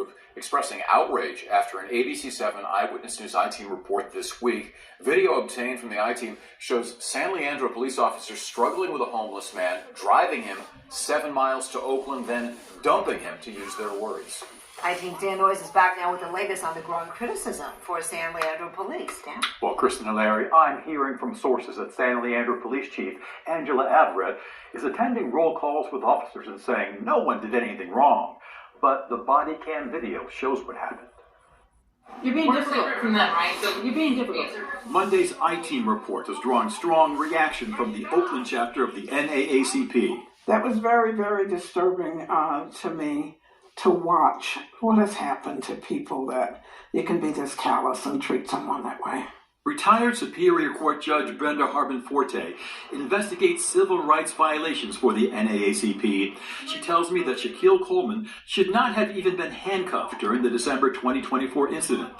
group expressing outrage after an ABC7 Eyewitness News I-Team report this week. Video obtained from the I-Team shows San Leandro police officers struggling with a homeless man, driving him 7 miles to Oakland, then dumping him, to use their words. I-Team Dan Noyes is back now with the latest on the growing criticism for San Leandro police. Dan? Well, Kristen and Larry, I'm hearing from sources that San Leandro Police Chief Angela Averett is attending roll calls with officers and saying no one did anything wrong. But the body cam video shows what happened. You're being difficult from that, right? So you're being difficult. Monday's I-Team report has drawn strong reaction from the Oakland chapter of the NAACP. That was very, very disturbing to me to watch what has happened to people, that you can be this callous and treat someone that way. Retired Superior Court Judge Brenda Harbin-Forte investigates civil rights violations for the NAACP. She tells me that Shaquille Coleman should not have even been handcuffed during the December 2024 incident.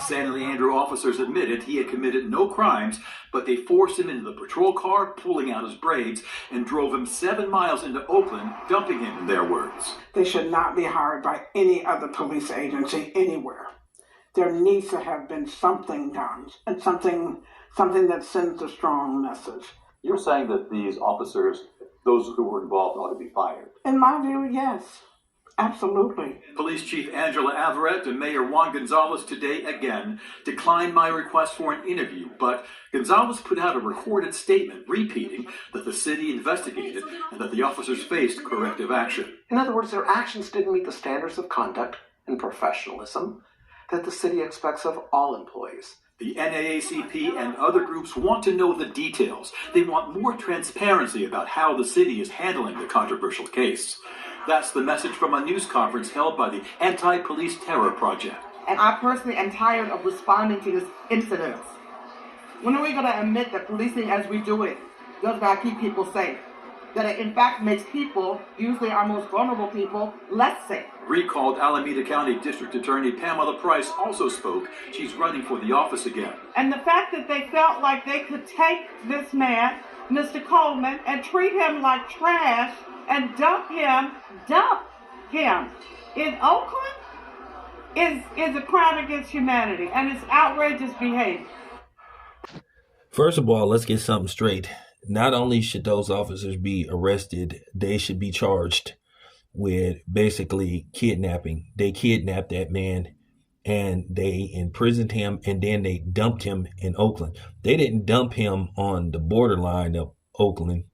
San Leandro officers admitted he had committed no crimes, but they forced him into the patrol car, pulling out his braids, and drove him 7 miles into Oakland, dumping him, in their words. They should not be hired by any other police agency anywhere. There needs to have been something done, and something that sends a strong message. You're saying that these officers, those who were involved, ought to be fired? In my view, yes. Absolutely. Police Chief Angela Averett and Mayor Juan Gonzalez today again declined my request for an interview, but Gonzalez put out a recorded statement repeating that the city investigated and that the officers faced corrective action. In other words, their actions didn't meet the standards of conduct and professionalism that the city expects of all employees. The NAACP and other groups want to know the details. They want more transparency about how the city is handling the controversial case. That's the message from a news conference held by the Anti-Police Terror Project. And I personally am tired of responding to this incident. When are we going to admit that policing as we do it does not keep people safe? That it in fact makes people, usually our most vulnerable people, less safe. Recalled Alameda County District Attorney Pamela Price also spoke. She's running for the office again. And the fact that they felt like they could take this man, Mr. Coleman, and treat him like trash and dump him in Oakland is a crime against humanity, and it's outrageous behavior. First of all, let's get something straight. Not only should those officers be arrested, they should be charged with basically kidnapping. They kidnapped that man and they imprisoned him, and then they dumped him in Oakland. They didn't dump him on the borderline of Oakland.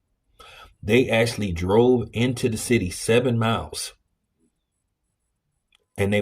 They actually drove into the city 7 miles